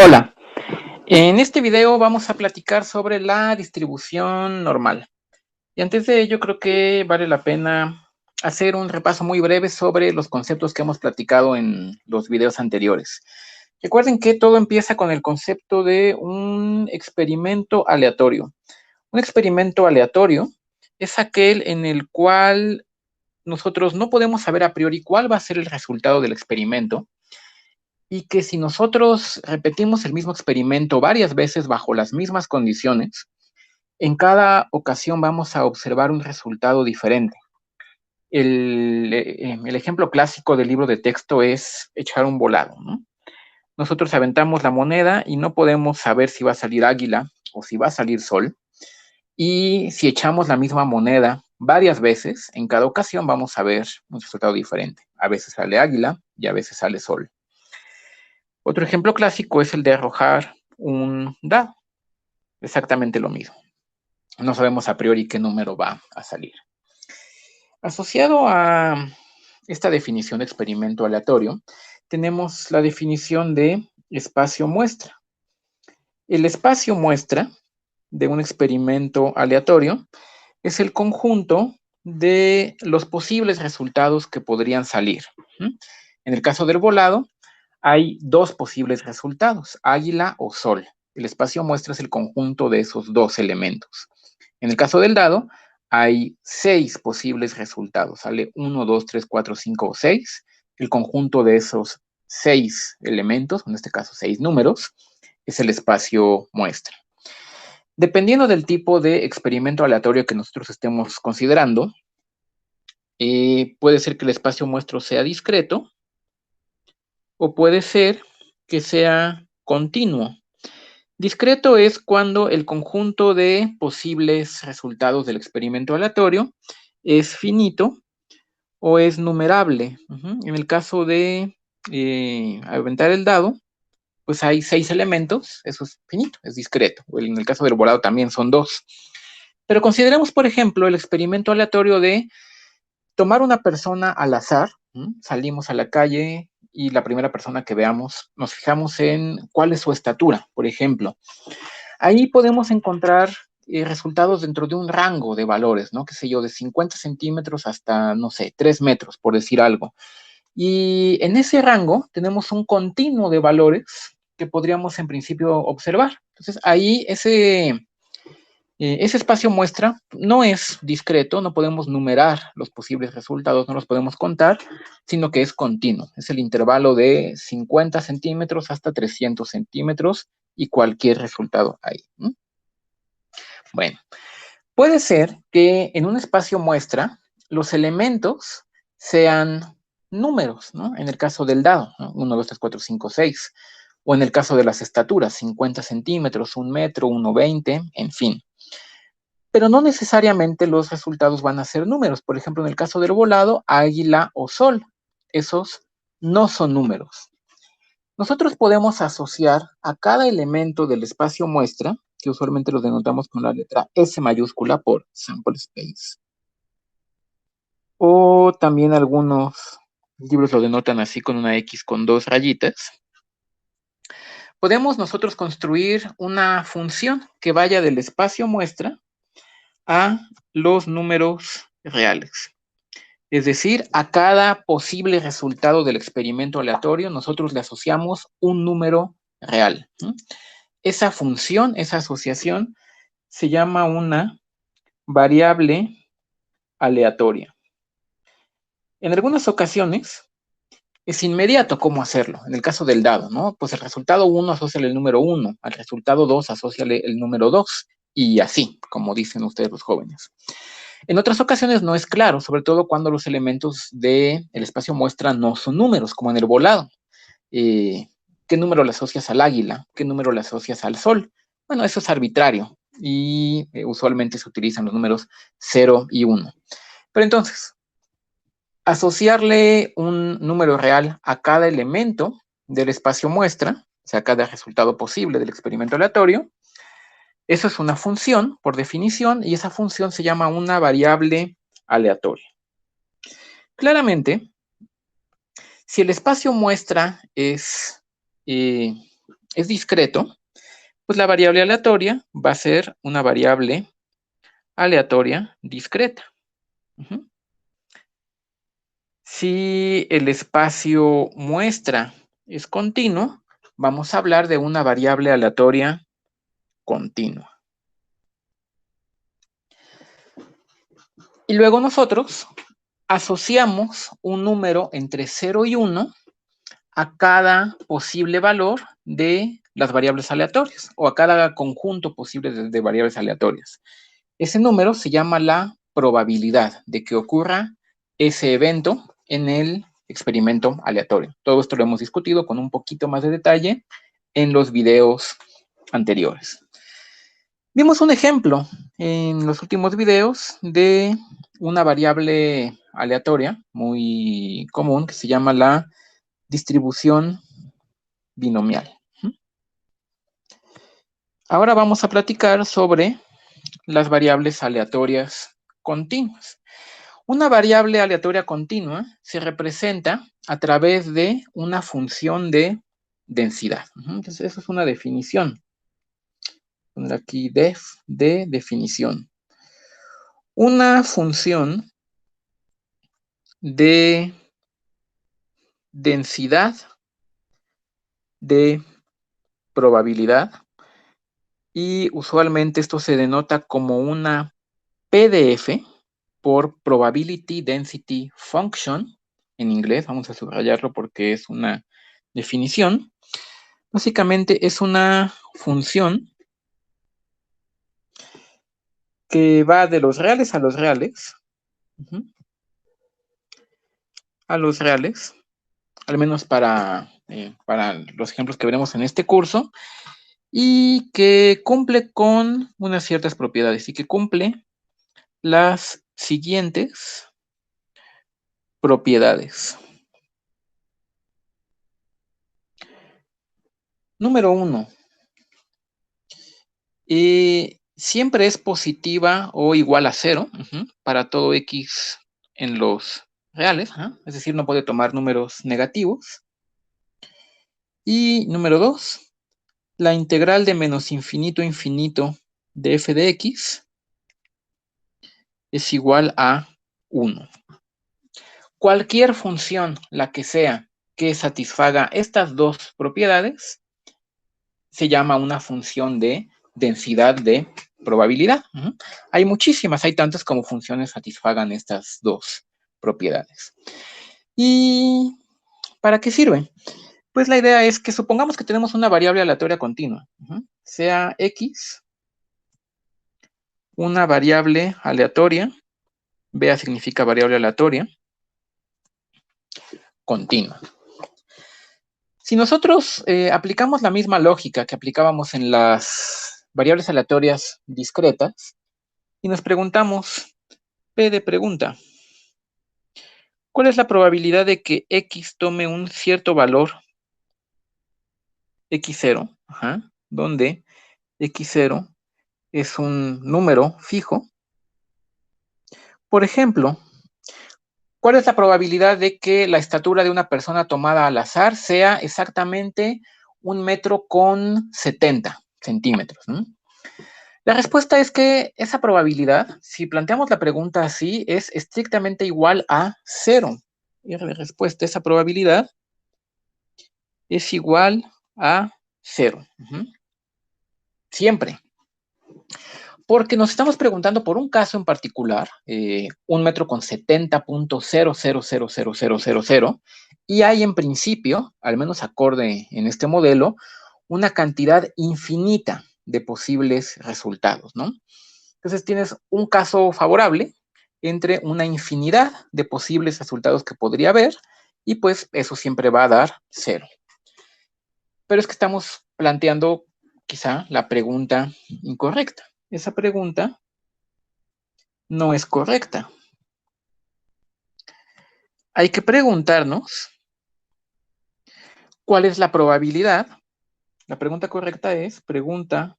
Hola, en este video vamos a platicar sobre la distribución normal. Y antes de ello creo que vale la pena hacer un repaso muy breve sobre los conceptos que hemos platicado en los videos anteriores. Recuerden que todo empieza con el concepto de un experimento aleatorio. Un experimento aleatorio es aquel en el cual nosotros no podemos saber a priori cuál va a ser el resultado del experimento, y que si nosotros repetimos el mismo experimento varias veces bajo las mismas condiciones, en cada ocasión vamos a observar un resultado diferente. El ejemplo clásico del libro de texto es echar un volado, ¿no? Nosotros aventamos la moneda y no podemos saber si va a salir águila o si va a salir sol. Y si echamos la misma moneda varias veces, en cada ocasión vamos a ver un resultado diferente. A veces sale águila y a veces sale sol. Otro ejemplo clásico es el de arrojar un dado. Exactamente lo mismo. No sabemos a priori qué número va a salir. Asociado a esta definición de experimento aleatorio, tenemos la definición de espacio muestra. El espacio muestra de un experimento aleatorio es el conjunto de los posibles resultados que podrían salir. En el caso del volado, hay dos posibles resultados, águila o sol. El espacio muestra es el conjunto de esos dos elementos. En el caso del dado, hay 6 posibles resultados. Sale 1, 2, 3, 4, 5 o 6. El conjunto de esos 6 elementos, en este caso 6 números, es el espacio muestra. Dependiendo del tipo de experimento aleatorio que nosotros estemos considerando, puede ser que el espacio muestro sea discreto, o puede ser que sea continuo. Discreto es cuando el conjunto de posibles resultados del experimento aleatorio es finito o es numerable. En el caso de aventar el dado, pues hay 6 elementos, eso es finito, es discreto. En el caso del volado también son 2. Pero consideremos, por ejemplo, el experimento aleatorio de tomar una persona al azar. Salimos a la calle y la primera persona que veamos, nos fijamos en cuál es su estatura, por ejemplo. Ahí podemos encontrar resultados dentro de un rango de valores, ¿no? Qué sé yo, de 50 centímetros hasta, no sé, 3 metros, por decir algo. Y en ese rango tenemos un continuo de valores que podríamos en principio observar. Entonces ahí ese espacio muestra no es discreto, no podemos numerar los posibles resultados, no los podemos contar, sino que es continuo. Es el intervalo de 50 centímetros hasta 300 centímetros y cualquier resultado ahí. Bueno, puede ser que en un espacio muestra los elementos sean números, ¿no? En el caso del dado, ¿no? 1, 2, 3, 4, 5, 6. O en el caso de las estaturas, 50 centímetros, 1 metro, 1,20, en fin. Pero no necesariamente los resultados van a ser números. Por ejemplo, en el caso del volado, águila o sol. Esos no son números. Nosotros podemos asociar a cada elemento del espacio muestra, que usualmente lo denotamos con la letra S mayúscula por sample space. O también algunos libros lo denotan así con una X con 2 rayitas. Podemos nosotros construir una función que vaya del espacio muestra a los números reales. Es decir, a cada posible resultado del experimento aleatorio, nosotros le asociamos un número real. Esa función, esa asociación, se llama una variable aleatoria. En algunas ocasiones es inmediato cómo hacerlo. En el caso del dado, ¿no? Pues el resultado 1 asóciale el número 1, al resultado 2 asóciale el número 2, y así, como dicen ustedes los jóvenes. En otras ocasiones no es claro, sobre todo cuando los elementos del espacio muestra no son números, como en el volado. ¿Qué número le asocias al águila? ¿Qué número le asocias al sol? Bueno, eso es arbitrario y usualmente se utilizan los números 0 y 1. Pero entonces, asociarle un número real a cada elemento del espacio muestra, o sea, cada resultado posible del experimento aleatorio, eso es una función, por definición, y esa función se llama una variable aleatoria. Claramente, si el espacio muestra es es discreto, pues la variable aleatoria va a ser una variable aleatoria discreta. Si el espacio muestra es continuo, vamos a hablar de una variable aleatoria continua. Y luego nosotros asociamos un número entre 0 y 1 a cada posible valor de las variables aleatorias o a cada conjunto posible de variables aleatorias. Ese número se llama la probabilidad de que ocurra ese evento en el experimento aleatorio. Todo esto lo hemos discutido con un poquito más de detalle en los videos anteriores. Vimos un ejemplo en los últimos videos de una variable aleatoria muy común que se llama la distribución binomial. Ahora vamos a platicar sobre las variables aleatorias continuas. Una variable aleatoria continua se representa a través de una función de densidad. Entonces, eso es una definición. Poner aquí def de definición. Una función de densidad de probabilidad y usualmente esto se denota como una PDF por Probability Density Function en inglés. Vamos a subrayarlo porque es una definición. Básicamente es una función que va de los reales a los reales, a los reales, al menos para los ejemplos que veremos en este curso, y que cumple con unas ciertas propiedades y que cumple las siguientes propiedades. Número 1. Siempre es positiva o igual a 0 para todo x en los reales, es decir, no puede tomar números negativos. Y número 2, la integral de menos infinito a infinito de f de x es igual a 1. Cualquier función, la que sea, que satisfaga estas dos propiedades, se llama una función de densidad de probabilidad. Hay muchísimas, hay tantas como funciones satisfagan estas dos propiedades. ¿Y para qué sirven? Pues la idea es que supongamos que tenemos una variable aleatoria continua, sea x, una variable aleatoria, BA significa variable aleatoria, continua. Si nosotros aplicamos la misma lógica que aplicábamos en las variables aleatorias discretas y nos preguntamos, P de pregunta, ¿cuál es la probabilidad de que x tome un cierto valor x0, donde x0 es un número fijo? Por ejemplo, ¿cuál es la probabilidad de que la estatura de una persona tomada al azar sea exactamente 1,70 m? La respuesta es que esa probabilidad, si planteamos la pregunta así, es estrictamente igual a 0. Y la respuesta, esa probabilidad es igual a 0. Siempre. Porque nos estamos preguntando por un caso en particular, 1,70 m, y hay en principio, al menos acorde en este modelo, una cantidad infinita de posibles resultados, ¿no? Entonces tienes un caso favorable entre una infinidad de posibles resultados que podría haber, y pues eso siempre va a dar 0. Pero es que estamos planteando quizá la pregunta incorrecta. Esa pregunta no es correcta. Hay que preguntarnos cuál es la probabilidad. La pregunta correcta es pregunta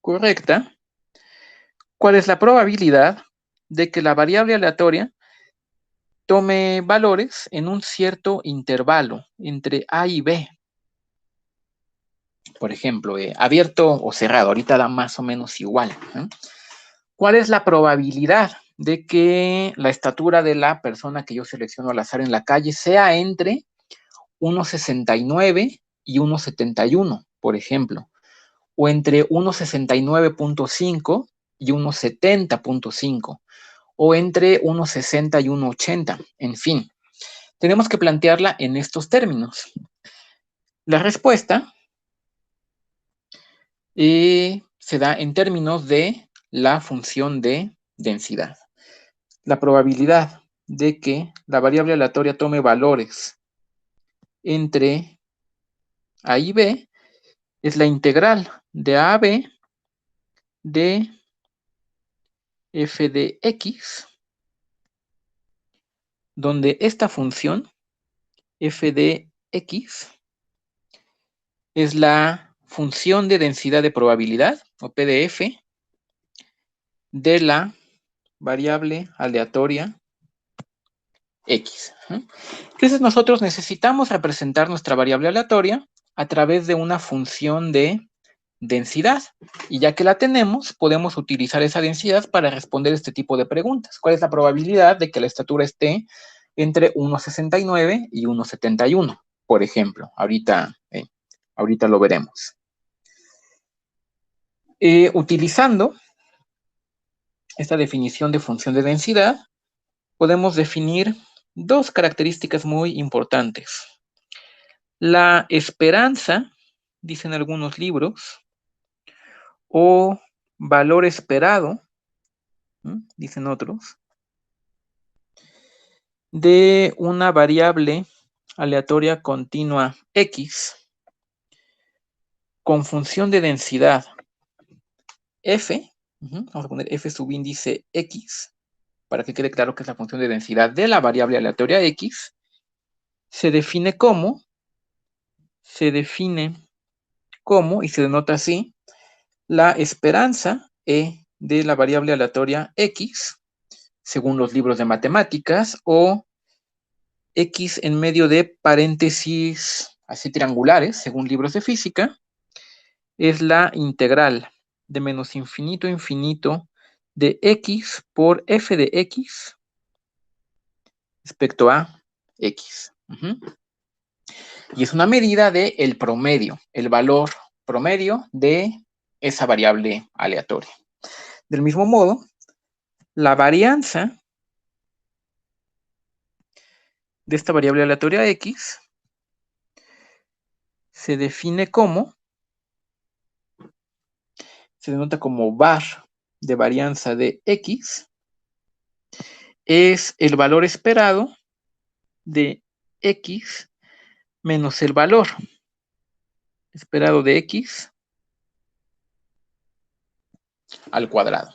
correcta. ¿Cuál es la probabilidad de que la variable aleatoria tome valores en un cierto intervalo entre A y B. Por ejemplo, abierto o cerrado, ahorita da más o menos igual. ¿Cuál es la probabilidad de que la estatura de la persona que yo selecciono al azar en la calle sea entre 1,69 y 1,71, por ejemplo, o entre 1,69.5 y 1,70.5, o entre 1,60 y 1,80? En fin, tenemos que plantearla en estos términos. La respuesta se da en términos de la función de densidad. La probabilidad de que la variable aleatoria tome valores entre A y B es la integral de A a B de f de x, donde esta función f de x es la función de densidad de probabilidad, o PDF, de la variable aleatoria x. Entonces nosotros necesitamos representar nuestra variable aleatoria a través de una función de densidad, y ya que la tenemos, podemos utilizar esa densidad para responder este tipo de preguntas. ¿Cuál es la probabilidad de que la estatura esté entre 1,69 y 1,71? Por ejemplo, ahorita lo veremos. Utilizando esta definición de función de densidad, podemos definir dos características muy importantes. La esperanza, dicen algunos libros, o valor esperado, dicen otros, de una variable aleatoria continua x con función de densidad f, vamos a poner f subíndice x, para que quede claro que es la función de densidad de la variable aleatoria x, se define como, y se denota así, la esperanza e de la variable aleatoria x, según los libros de matemáticas, o x en medio de paréntesis así triangulares, según libros de física, es la integral de menos infinito a infinito de x por f de x respecto a x. Y es una medida del promedio, el valor promedio de esa variable aleatoria. Del mismo modo, la varianza de esta variable aleatoria x se define como, se denota como var de varianza de x, es el valor esperado de x menos el valor esperado de x al cuadrado.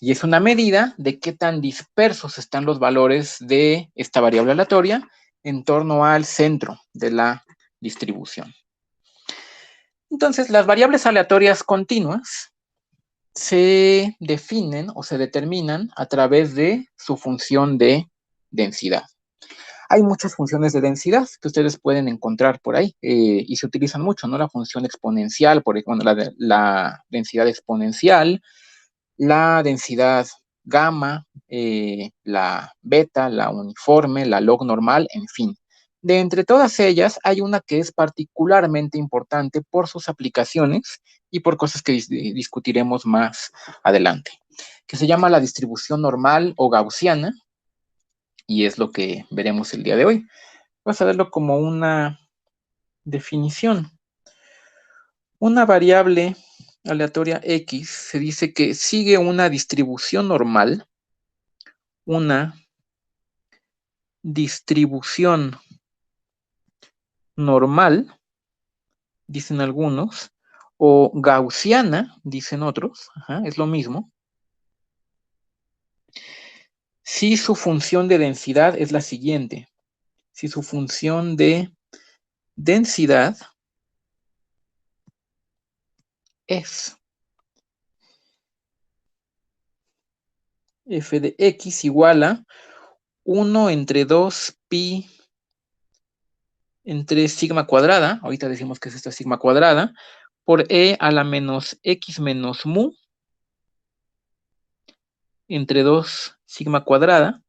Y es una medida de qué tan dispersos están los valores de esta variable aleatoria en torno al centro de la distribución. Entonces, las variables aleatorias continuas se definen o se determinan a través de su función de densidad. Hay muchas funciones de densidad que ustedes pueden encontrar por ahí y se utilizan mucho, ¿no? La función exponencial, por ejemplo, la densidad exponencial, la densidad gamma, la beta, la uniforme, la log normal, en fin. De entre todas ellas, hay una que es particularmente importante por sus aplicaciones y por cosas que discutiremos más adelante, que se llama la distribución normal o gaussiana, y es lo que veremos el día de hoy. Vamos a verlo como una definición. Una variable aleatoria x se dice que sigue una distribución normal, dicen algunos, o gaussiana, dicen otros, es lo mismo, si su función de densidad es la siguiente. Si su función de densidad es f de x igual a 1 entre 2 pi entre sigma cuadrada, ahorita decimos que es esta sigma cuadrada, por e a la menos x menos mu entre 2 sigma cuadrada,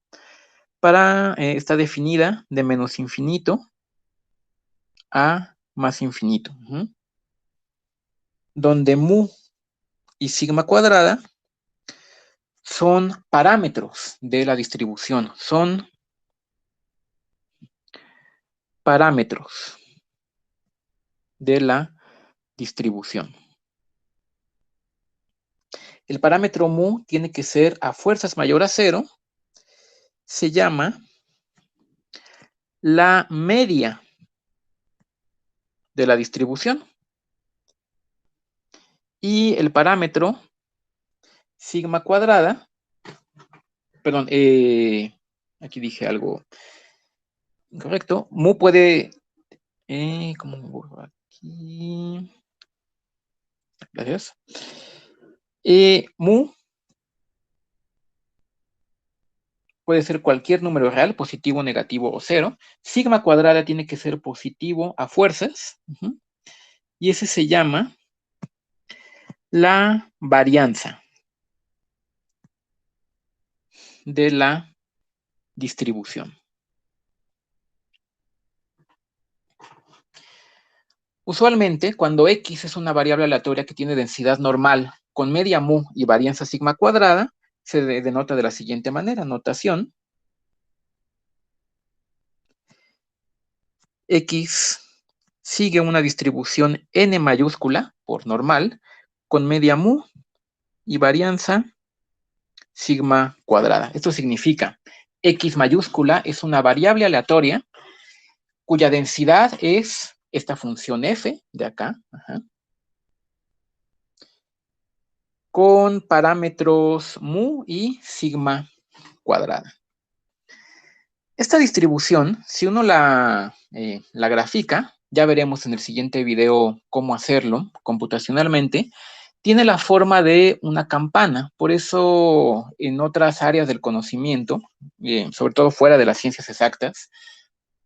está definida de menos infinito a más infinito, donde mu y sigma cuadrada son parámetros de la distribución, son parámetros de la distribución. El parámetro mu tiene que ser a fuerzas mayor a 0, se llama la media de la distribución. Y el parámetro sigma cuadrada, perdón, aquí dije algo incorrecto, mu puede, ¿cómo me borro aquí? Gracias. Mu puede ser cualquier número real, positivo, negativo o cero. Sigma cuadrada tiene que ser positivo a fuerzas. Y ese se llama la varianza de la distribución. Usualmente, cuando x es una variable aleatoria que tiene densidad normal con media mu y varianza sigma cuadrada, se denota de la siguiente manera, notación. X sigue una distribución n mayúscula por normal con media mu y varianza sigma cuadrada. Esto significa x mayúscula es una variable aleatoria cuya densidad es esta función f de acá, con parámetros mu y sigma cuadrada. Esta distribución, si uno la grafica, ya veremos en el siguiente video cómo hacerlo computacionalmente, tiene la forma de una campana. Por eso en otras áreas del conocimiento, sobre todo fuera de las ciencias exactas,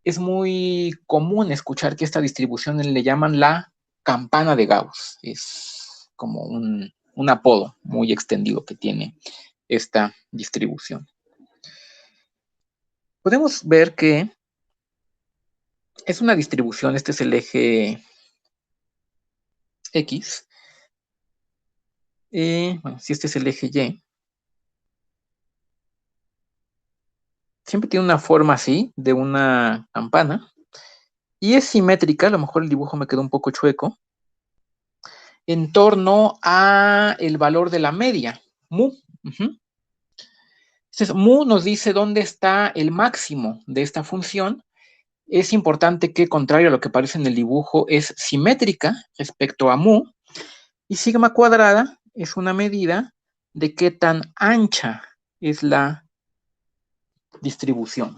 es muy común escuchar que esta distribución le llaman la campana de Gauss. Es como un apodo muy extendido que tiene esta distribución. Podemos ver que es una distribución, este es el eje X. Bueno, si este es el eje Y, siempre tiene una forma así, de una campana, y es simétrica, a lo mejor el dibujo me quedó un poco chueco, en torno a el valor de la media, mu. Entonces, mu nos dice dónde está el máximo de esta función. Es importante que, contrario a lo que parece en el dibujo, es simétrica respecto a mu, y sigma cuadrada es una medida de qué tan ancha es la distribución.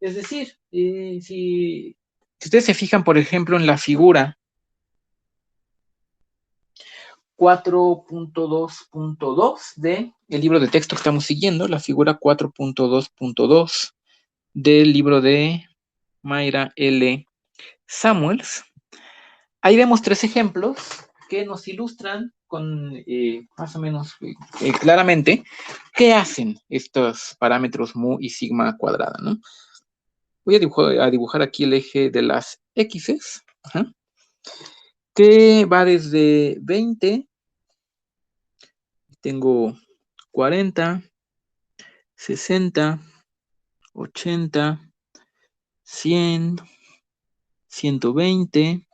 Es decir, si ustedes se fijan, por ejemplo, en la figura 4.2.2 del libro de texto que estamos siguiendo, la figura 4.2.2 del libro de Mayra L. Samuels, ahí vemos 3 ejemplos que nos ilustran con más o menos claramente qué hacen estos parámetros mu y sigma cuadrada, ¿no? Voy a dibujar aquí el eje de las x's, que va desde 20, tengo 40, 60, 80, 100, 120,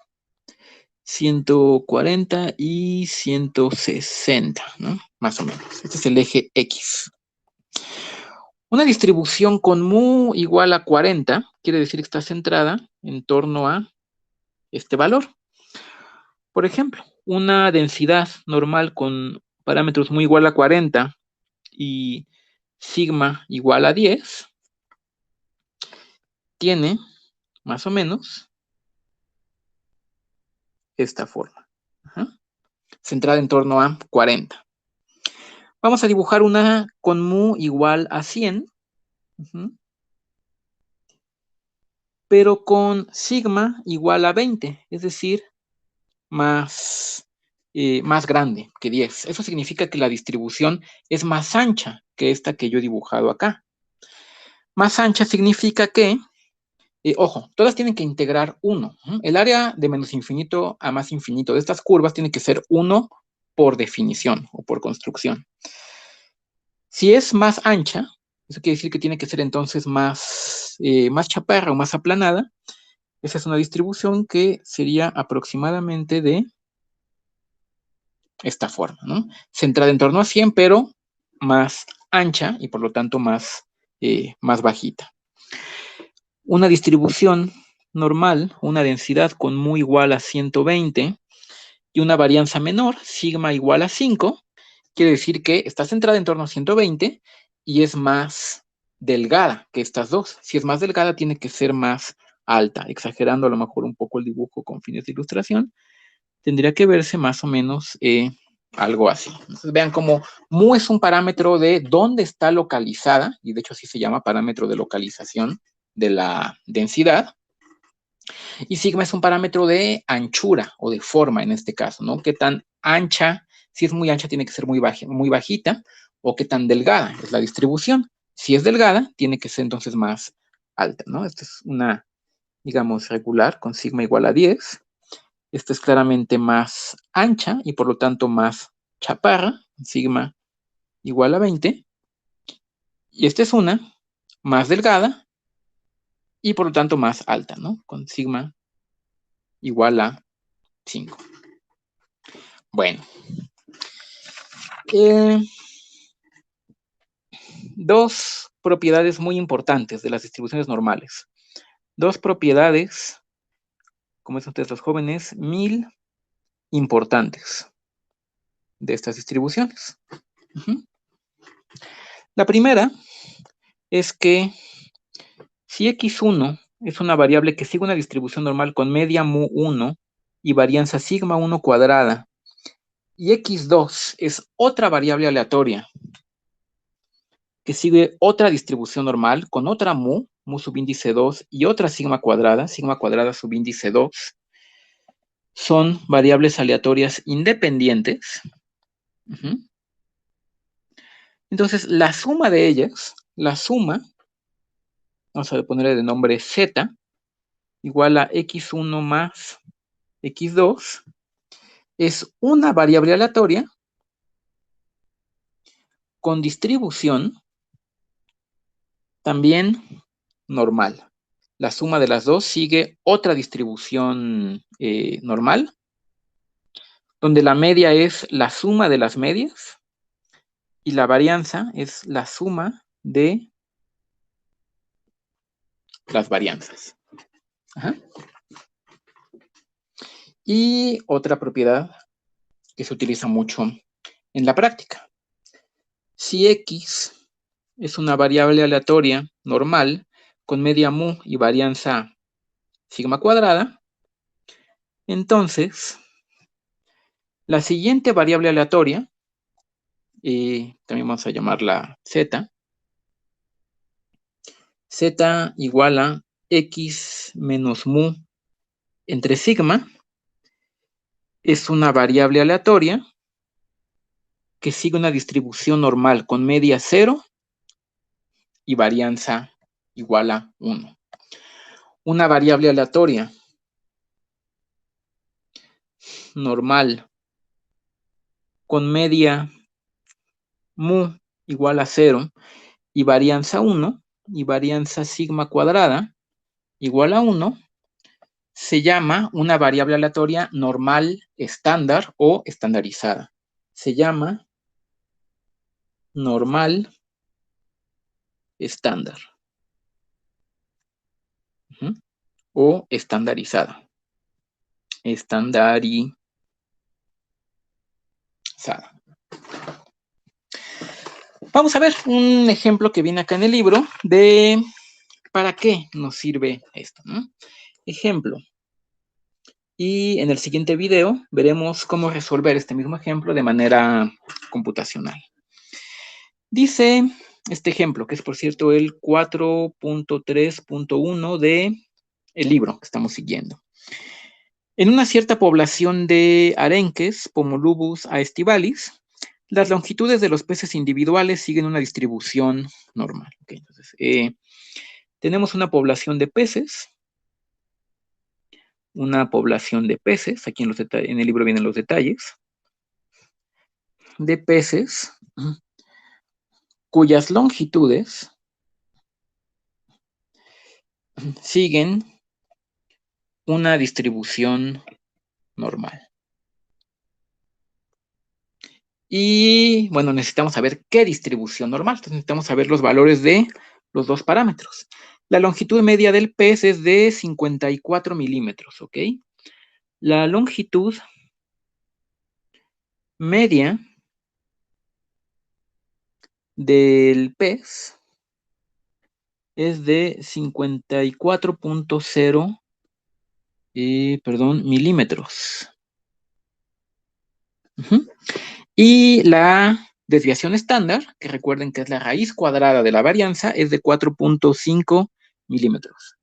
140 y 160, ¿no? Más o menos. Este es el eje X. Una distribución con mu igual a 40 quiere decir que está centrada en torno a este valor. Por ejemplo, una densidad normal con parámetros mu igual a 40 y sigma igual a 10 tiene más o menos esta forma, centrada en torno a 40. Vamos a dibujar una con mu igual a 100, Pero con sigma igual a 20, es decir, más grande que 10. Eso significa que la distribución es más ancha que esta que yo he dibujado acá. Más ancha significa que, ojo, todas tienen que integrar 1. El área de menos infinito a más infinito de estas curvas tiene que ser 1 por definición o por construcción. Si es más ancha, eso quiere decir que tiene que ser entonces más chaparra o más aplanada. Esa es una distribución que sería aproximadamente de esta forma, ¿no? Centrada en torno a 100, pero más ancha y por lo tanto más bajita. Una distribución normal, una densidad con mu igual a 120 y una varianza menor, sigma igual a 5, quiere decir que está centrada en torno a 120 y es más delgada que estas dos. Si es más delgada, tiene que ser más alta, exagerando a lo mejor un poco el dibujo con fines de ilustración. Tendría que verse más o menos algo así. Entonces vean cómo mu es un parámetro de dónde está localizada, y de hecho así se llama parámetro de localización de la densidad, y sigma es un parámetro de anchura o de forma en este caso, ¿no? Qué tan ancha, si es muy ancha tiene que ser muy bajita, o qué tan delgada es la distribución. Si es delgada, tiene que ser entonces más alta, ¿no? Esta es una, digamos, regular con sigma igual a 10. Esta es claramente más ancha y por lo tanto más chaparra, sigma igual a 20. Y esta es una más delgada y por lo tanto más alta, ¿no? Con sigma igual a 5. Bueno. Dos propiedades muy importantes de las distribuciones normales. Dos propiedades, como dicen ustedes los jóvenes, importantes de estas distribuciones. La primera es que si x1 es una variable que sigue una distribución normal con media mu1 y varianza sigma 1 cuadrada, y x2 es otra variable aleatoria que sigue otra distribución normal con otra mu subíndice 2 y otra sigma cuadrada subíndice 2, son variables aleatorias independientes. Entonces, la suma de ellas, vamos a ponerle de nombre z, igual a x1 más x2, es una variable aleatoria con distribución también normal. La suma de las dos sigue otra distribución normal, donde la media es la suma de las medias y la varianza es la suma de las varianzas. Y otra propiedad que se utiliza mucho en la práctica. Si x es una variable aleatoria normal con media mu y varianza sigma cuadrada, entonces la siguiente variable aleatoria, también vamos a llamarla z igual a x menos mu entre sigma, es una variable aleatoria que sigue una distribución normal con media 0 y varianza igual a 1. Una variable aleatoria normal con media mu igual a 0 y varianza 1 y varianza sigma cuadrada igual a 1, se llama una variable aleatoria normal estándar o estandarizada. Se llama normal estándar o estandarizada. Estandarizada. Vamos a ver un ejemplo que viene acá en el libro de para qué nos sirve esto, ¿no? Ejemplo. Y en el siguiente video veremos cómo resolver este mismo ejemplo de manera computacional. Dice este ejemplo, que es, por cierto, el 4.3.1 de el libro que estamos siguiendo. En una cierta población de arenques, Pomolubus aestivalis, las longitudes de los peces individuales siguen una distribución normal. Okay, entonces, tenemos una población de peces, aquí en el libro vienen los detalles, de peces cuyas longitudes siguen una distribución normal. Y bueno, necesitamos saber qué distribución normal. Entonces necesitamos saber los valores de los dos parámetros. La longitud media del pez es de 54 milímetros, ¿ok? La longitud media del pez es de 54.0 milímetros. Y la desviación estándar, que recuerden que es la raíz cuadrada de la varianza, es de 4.5 milímetros.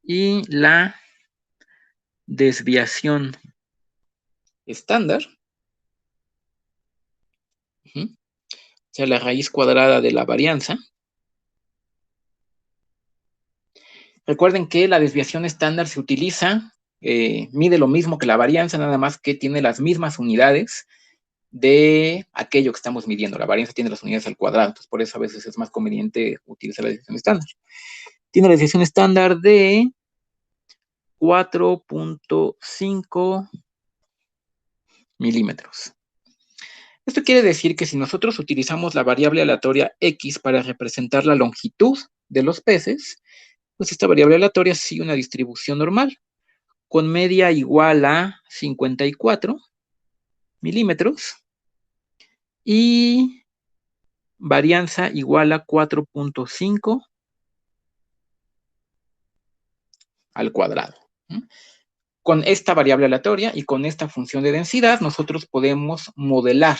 Y la desviación estándar, o sea, la raíz cuadrada de la varianza. Recuerden que la desviación estándar se utiliza, mide lo mismo que la varianza, nada más que tiene las mismas unidades de aquello que estamos midiendo. La varianza tiene las unidades al cuadrado, entonces por eso a veces es más conveniente utilizar la desviación estándar. Tiene la desviación estándar de 4.5 milímetros. Esto quiere decir que si nosotros utilizamos la variable aleatoria x para representar la longitud de los peces, pues esta variable aleatoria sigue una distribución normal, con media igual a 54 milímetros y varianza igual a 4.5 al cuadrado. Con esta variable aleatoria y con esta función de densidad, nosotros podemos modelar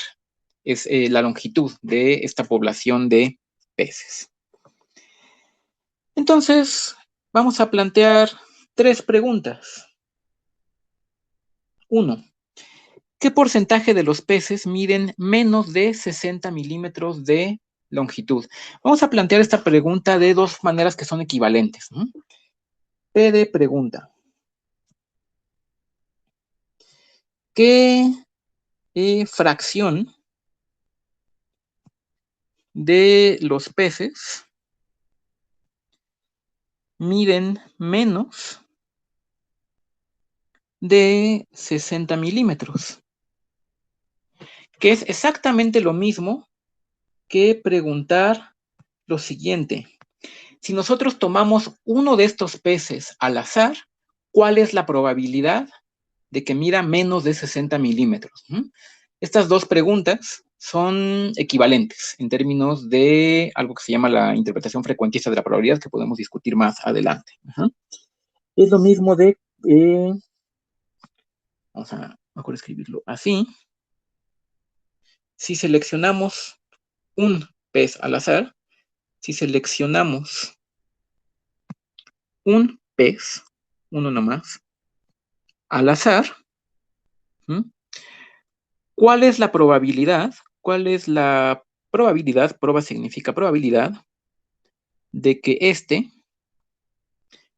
la longitud de esta población de peces. Entonces, vamos a plantear 3 preguntas. 1. ¿Qué porcentaje de los peces miden menos de 60 milímetros de longitud? Vamos a plantear esta pregunta de 2 maneras que son equivalentes. P de pregunta. ¿Qué fracción de los peces miden menos de 60 milímetros? Que es exactamente lo mismo que preguntar lo siguiente. Si nosotros tomamos uno de estos peces al azar, ¿cuál es la probabilidad de que mida menos de 60 milímetros? Estas 2 preguntas son equivalentes en términos de algo que se llama la interpretación frecuentista de la probabilidad, que podemos discutir más adelante. Es lo mismo de... vamos a mejor escribirlo así. Si seleccionamos un pez al azar, si seleccionamos un pez, uno nomás, al azar, ¿cuál es la probabilidad? ¿Cuál es la probabilidad? Proba significa probabilidad de que este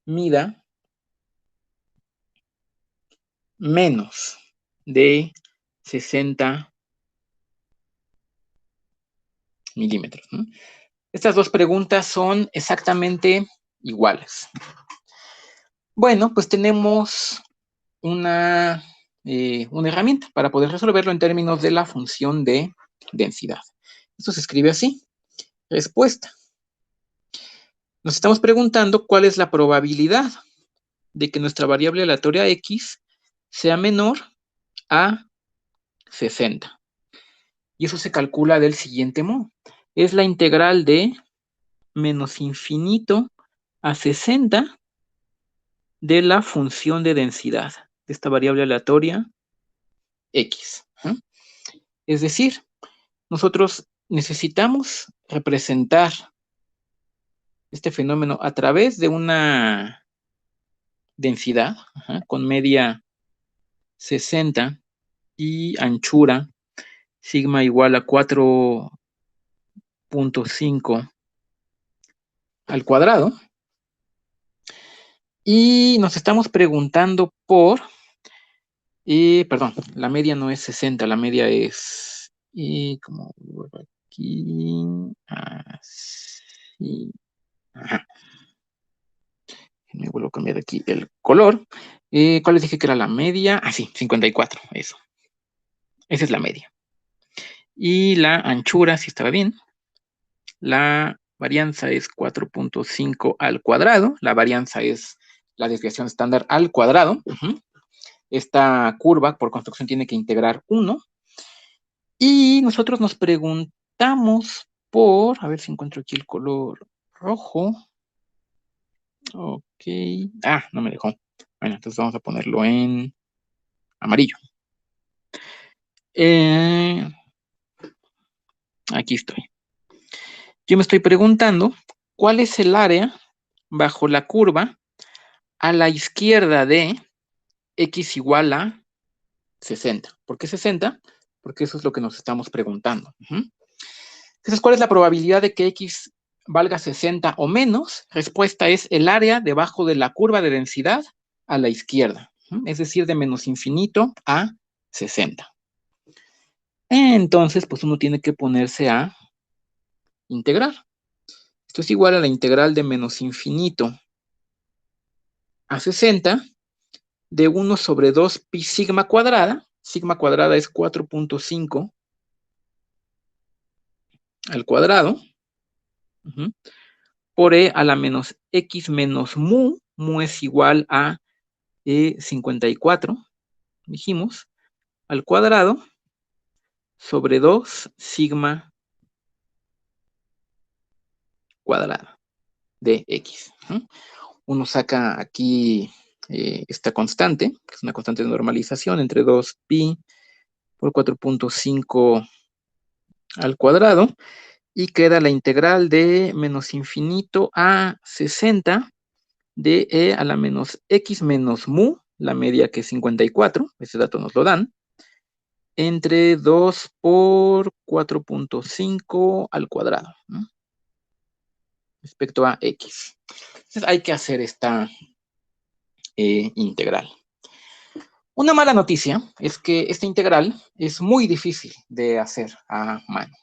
mida menos de 60 milímetros. Estas 2 preguntas son exactamente iguales. Bueno, pues tenemos una herramienta para poder resolverlo en términos de la función de densidad. Esto se escribe así. Respuesta. Nos estamos preguntando cuál es la probabilidad de que nuestra variable aleatoria x sea menor a 60. Y eso se calcula del siguiente modo. Es la integral de menos infinito a 60 de la función de densidad de esta variable aleatoria x. Es decir, nosotros necesitamos representar este fenómeno a través de una densidad, con media 60 y anchura sigma igual a 4.5 al cuadrado. Y nos estamos preguntando por, perdón, la media no es 60, la media es, como aquí, así, ajá. Me vuelvo a cambiar aquí el color. ¿Cuál les dije que era la media? Ah, sí, 54, eso. Esa es la media. Y la anchura, si estaba bien, la varianza es 4.5 al cuadrado. La varianza es la desviación estándar al cuadrado. Esta curva por construcción tiene que integrar 1. Y nosotros nos preguntamos por, a ver si encuentro aquí el color rojo. Ok. Ah, no me dejó. Bueno, entonces vamos a ponerlo en amarillo. Aquí estoy. Yo me estoy preguntando cuál es el área bajo la curva a la izquierda de x igual a 60. ¿Por qué 60? Porque eso es lo que nos estamos preguntando. Entonces, ¿cuál es la probabilidad de que x valga 60 o menos? Respuesta es el área debajo de la curva de densidad a la izquierda. Es decir, de menos infinito a 60. Entonces, pues uno tiene que ponerse a integrar. Esto es igual a la integral de menos infinito a 60 de 1 sobre 2 pi sigma cuadrada. Sigma cuadrada es 4.5 al cuadrado, por e a la menos x menos mu. Mu es igual a 54, dijimos, al cuadrado, sobre 2 sigma cuadrada de x. Uno saca aquí esta constante, que es una constante de normalización, entre 2 pi por 4.5 al cuadrado, y queda la integral de menos infinito a 60 de e a la menos x menos mu, la media que es 54, ese dato nos lo dan, entre 2 por 4.5 al cuadrado, ¿no? Respecto a x. Entonces hay que hacer esta integral. Una mala noticia es que esta integral es muy difícil de hacer a mano.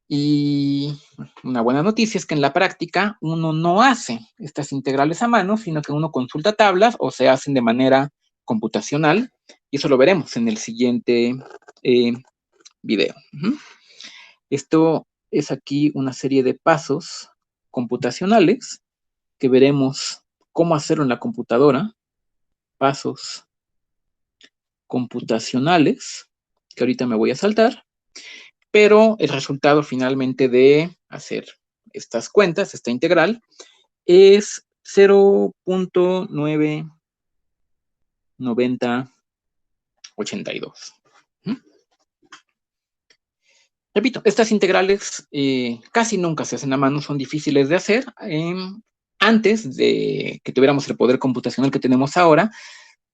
Y una buena noticia es que en la práctica uno no hace estas integrales a mano, sino que uno consulta tablas o se hacen de manera computacional, y eso lo veremos en el siguiente video. Esto es aquí una serie de pasos computacionales que veremos cómo hacerlo en la computadora. Pasos computacionales que ahorita me voy a saltar, pero el resultado finalmente de hacer estas cuentas, esta integral, es 0.9082. Repito, estas integrales casi nunca se hacen a mano, son difíciles de hacer. Antes de que tuviéramos el poder computacional que tenemos ahora,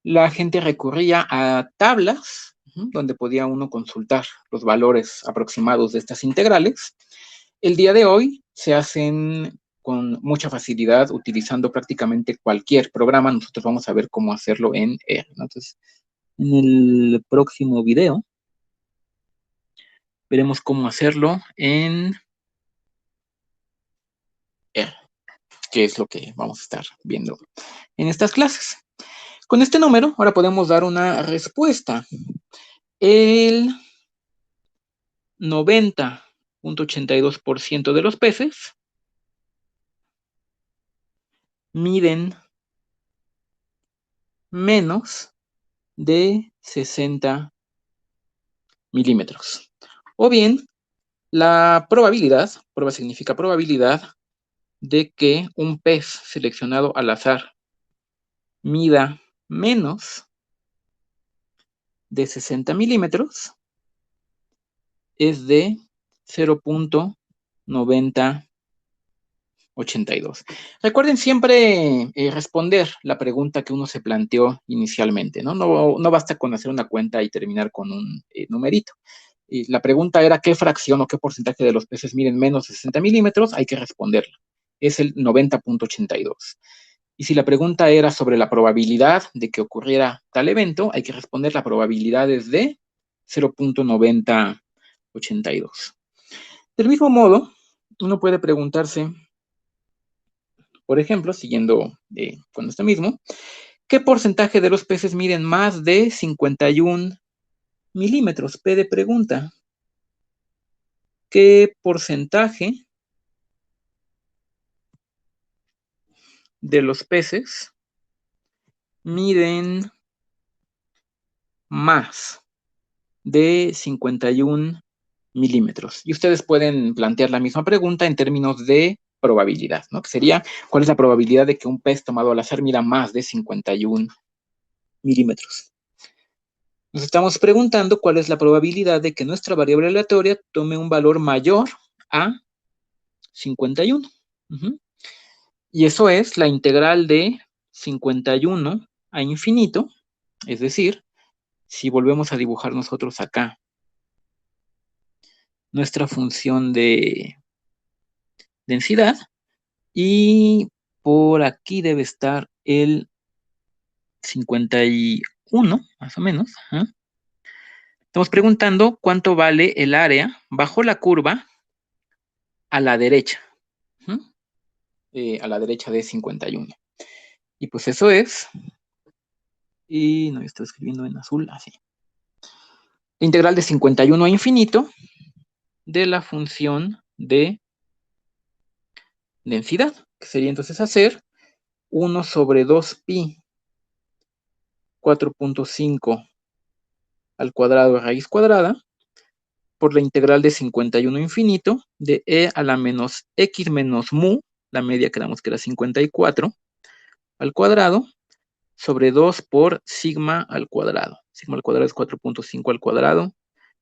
la gente recurría a tablas, donde podía uno consultar los valores aproximados de estas integrales. El día de hoy se hacen con mucha facilidad utilizando prácticamente cualquier programa. Nosotros vamos a ver cómo hacerlo en R. Entonces, en el próximo video veremos cómo hacerlo en R, que es lo que vamos a estar viendo en estas clases. Con este número, ahora podemos dar una respuesta. El 90.82% de los peces miden menos de 60 milímetros. O bien, la probabilidad, prueba significa probabilidad, de que un pez seleccionado al azar mida menos de 60 milímetros es de 0.9082. Recuerden siempre responder la pregunta que uno se planteó inicialmente, ¿no? No basta con hacer una cuenta y terminar con un numerito. La pregunta era qué fracción o qué porcentaje de los peces miden menos de 60 milímetros, hay que responderla. Es el 90.82. Y si la pregunta era sobre la probabilidad de que ocurriera tal evento, hay que responder la probabilidad es de 0.9082. Del mismo modo, uno puede preguntarse, por ejemplo, siguiendo con esto mismo, ¿qué porcentaje de los peces miden más de 51 milímetros? P de pregunta. ¿Qué porcentaje de los peces miden más de 51 milímetros? Y ustedes pueden plantear la misma pregunta en términos de probabilidad, ¿no? Que sería, ¿cuál es la probabilidad de que un pez tomado al azar mida más de 51 milímetros? Nos estamos preguntando cuál es la probabilidad de que nuestra variable aleatoria tome un valor mayor a 51. Y eso es la integral de 51 a infinito, es decir, si volvemos a dibujar nosotros acá nuestra función de densidad, y por aquí debe estar el 51, más o menos. Estamos preguntando cuánto vale el área bajo la curva a la derecha. A la derecha de 51. Y pues eso es, y no, estoy escribiendo en azul, así. La integral de 51 a infinito de la función de densidad, que sería entonces hacer 1 sobre 2pi 4.5 al cuadrado de raíz cuadrada por la integral de 51 infinito de e a la menos x menos mu, la media quedamos que era 54, al cuadrado, sobre 2 por sigma al cuadrado. Sigma al cuadrado es 4.5 al cuadrado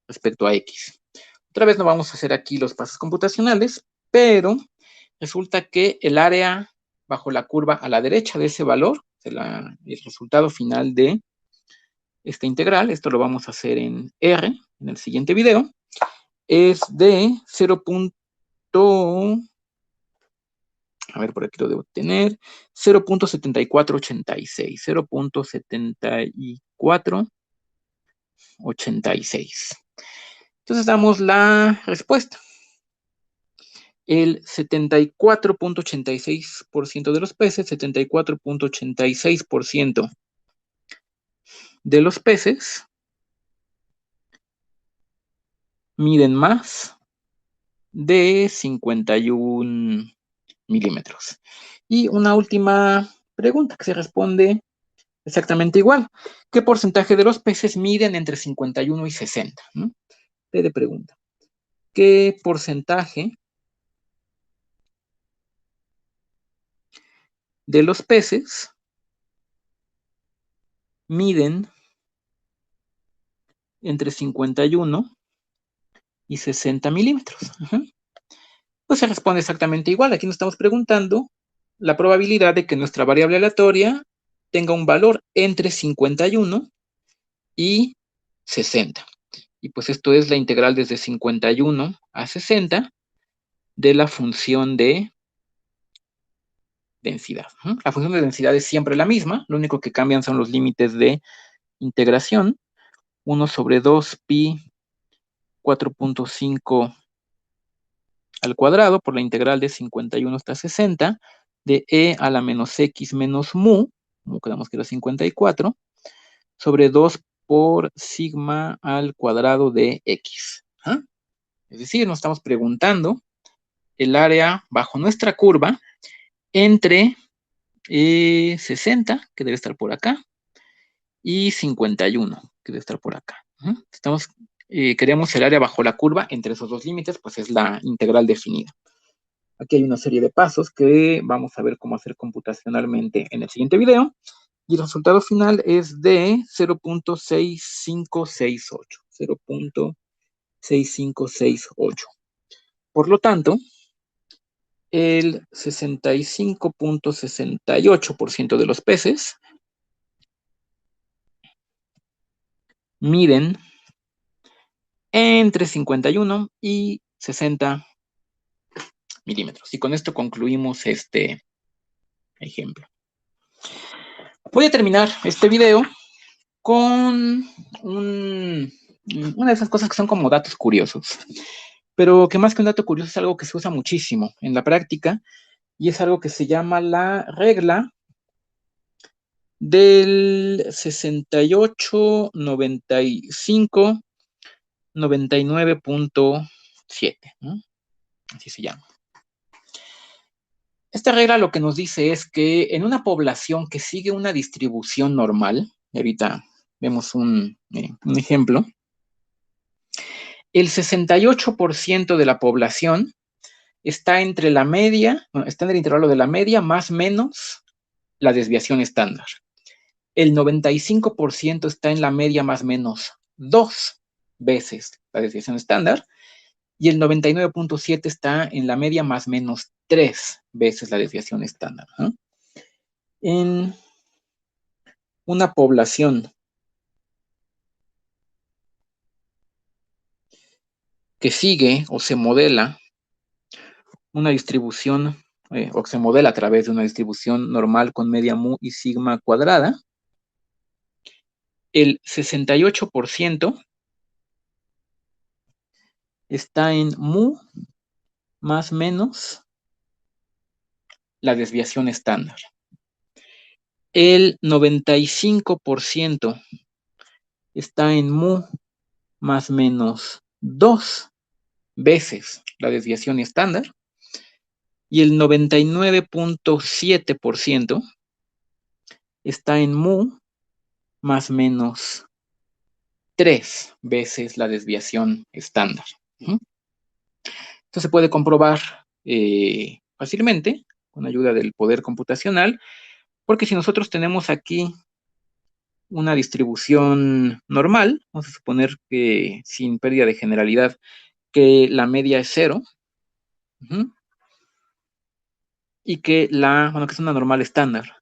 respecto a x. Otra vez no vamos a hacer aquí los pasos computacionales, pero resulta que el área bajo la curva a la derecha de ese valor, el resultado final de esta integral, esto lo vamos a hacer en R, en el siguiente video, es de 0. A ver, por aquí lo debo tener, 0.7486, 0.7486. Entonces damos la respuesta. El 74.86% de los peces, 74.86% de los peces miden más de 51 milímetros. Y una última pregunta que se responde exactamente igual. ¿Qué porcentaje de los peces miden entre 51 y 60? De pregunta. ¿Qué porcentaje de los peces miden entre 51 y 60 milímetros? Pues se responde exactamente igual. Aquí nos estamos preguntando la probabilidad de que nuestra variable aleatoria tenga un valor entre 51 y 60. Y pues esto es la integral desde 51 a 60 de la función de densidad. La función de densidad es siempre la misma, lo único que cambian son los límites de integración. 1 sobre 2pi 4.5 al cuadrado por la integral de 51 hasta 60 de e a la menos x menos mu, como quedamos que era 54, sobre 2 por sigma al cuadrado de x. Es decir, nos estamos preguntando el área bajo nuestra curva entre 60, que debe estar por acá, y 51, que debe estar por acá. Queremos el área bajo la curva entre esos dos límites, pues es la integral definida. Aquí hay una serie de pasos que vamos a ver cómo hacer computacionalmente en el siguiente video. Y el resultado final es de 0.6568. 0.6568. Por lo tanto, el 65.68% de los peces miden entre 51 y 60 milímetros. Y con esto concluimos este ejemplo. Voy a terminar este video con una de esas cosas que son como datos curiosos, pero que más que un dato curioso es algo que se usa muchísimo en la práctica y es algo que se llama la regla del 68, 95, 99.7, ¿no? Así se llama. Esta regla lo que nos dice es que en una población que sigue una distribución normal, ahorita vemos un ejemplo, el 68% de la población está entre la media, está en el intervalo de la media más menos la desviación estándar. El 95% está en la media más menos 2 veces la desviación estándar y el 99.7 está en la media más menos 3 veces la desviación estándar, ¿no? En una población que sigue o se modela una distribución o que se modela a través de una distribución normal con media mu y sigma cuadrada, el 68% está en mu más menos la desviación estándar. El 95% está en mu más menos 2 veces la desviación estándar y el 99.7% está en mu más menos 3 veces la desviación estándar. Esto se puede comprobar fácilmente con ayuda del poder computacional, porque si nosotros tenemos aquí una distribución normal, vamos a suponer que sin pérdida de generalidad, que la media es 0, y que que es una normal estándar,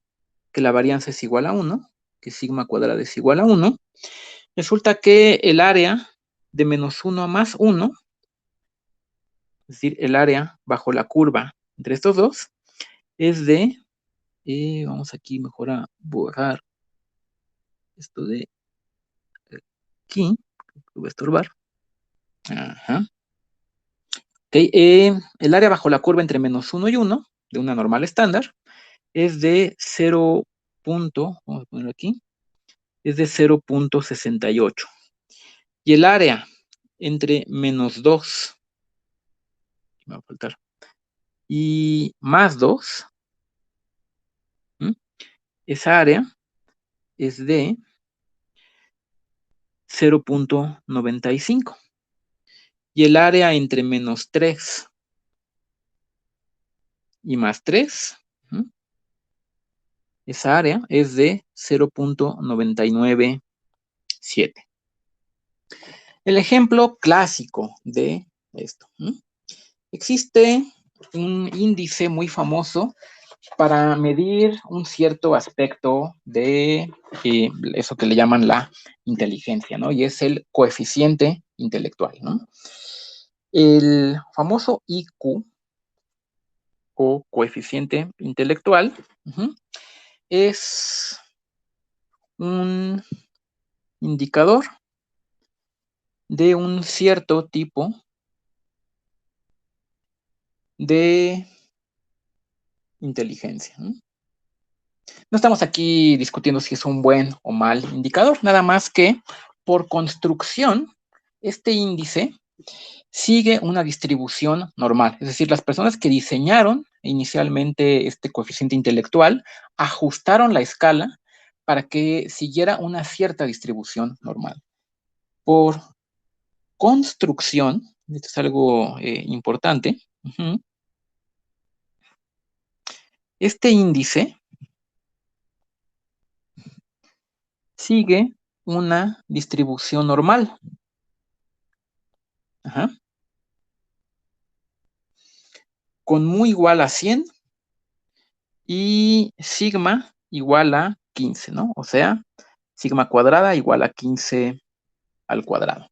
que la varianza es igual a 1, que sigma cuadrada es igual a 1, resulta que el área de menos 1 más 1, es decir, el área bajo la curva entre estos dos, es de, vamos aquí mejor a borrar esto de aquí, que voy a estorbar. Ajá. Okay, el área bajo la curva entre menos 1 y 1, de una normal estándar, es de 0. Vamos a ponerlo aquí, es de 0.68. Y el área entre menos 2, me va a faltar, y más 2, esa área es de 0.95. Y el área entre menos 3 y más 3, esa área es de 0.997. El ejemplo clásico de esto. Existe un índice muy famoso para medir un cierto aspecto de eso que le llaman la inteligencia, ¿no? Y es el coeficiente intelectual, ¿no? El famoso IQ o coeficiente intelectual es un indicador de un cierto tipo de inteligencia. No estamos aquí discutiendo si es un buen o mal indicador, nada más que por construcción, este índice sigue una distribución normal. Es decir, las personas que diseñaron inicialmente este coeficiente intelectual ajustaron la escala para que siguiera una cierta distribución normal. Por construcción, esto es algo importante, este índice sigue una distribución normal. con mu igual a 100 y sigma igual a 15, ¿no? O sea, sigma cuadrada igual a 15 al cuadrado.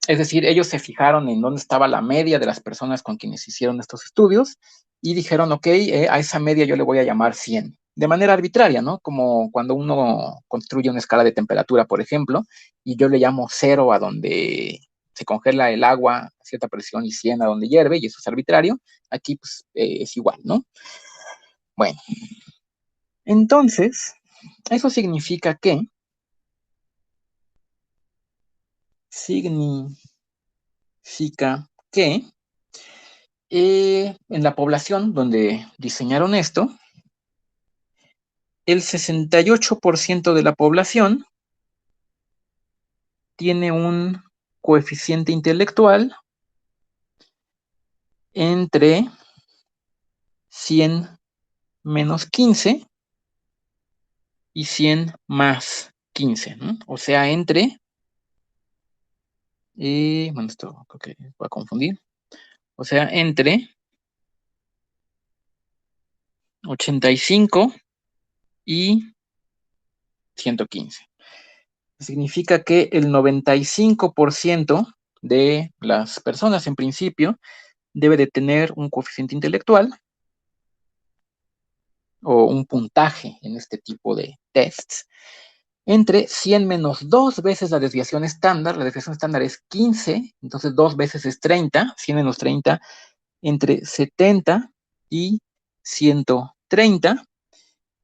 Es decir, ellos se fijaron en dónde estaba la media de las personas con quienes hicieron estos estudios y dijeron, ok, a esa media yo le voy a llamar 100, de manera arbitraria, ¿no? Como cuando uno construye una escala de temperatura, por ejemplo, y yo le llamo 0 a donde se congela el agua a cierta presión y 100 a donde hierve, y eso es arbitrario. Aquí pues, es igual, ¿no? Bueno, entonces, eso significa que en la población donde diseñaron esto, el 68% de la población tiene un coeficiente intelectual entre 100 menos 15 y 100 más 15, ¿no? O sea, entre, bueno, esto creo que voy a confundir, o sea, entre 85 y 115. Significa que el 95% de las personas, en principio, debe de tener un coeficiente intelectual o un puntaje en este tipo de tests entre 100 menos 2 veces la desviación estándar. La desviación estándar es 15, entonces 2 veces es 30, 100 menos 30, entre 70 y 130,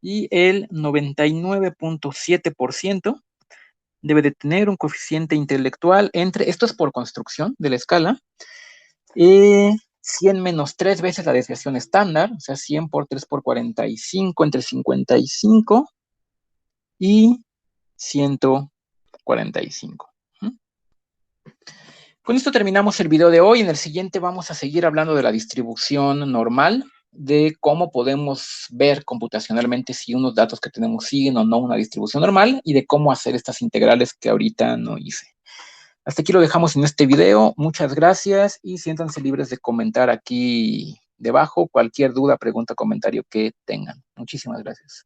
y el 99.7% debe de tener un coeficiente intelectual entre, esto es por construcción de la escala, 100 menos 3 veces la desviación estándar, o sea, 100 por 3 por 45, entre 55 y 145. Con esto terminamos el video de hoy. En el siguiente vamos a seguir hablando de la distribución normal, de cómo podemos ver computacionalmente si unos datos que tenemos siguen o no una distribución normal, y de cómo hacer estas integrales que ahorita no hice. Hasta aquí lo dejamos en este video. Muchas gracias y siéntanse libres de comentar aquí debajo cualquier duda, pregunta, comentario que tengan. Muchísimas gracias.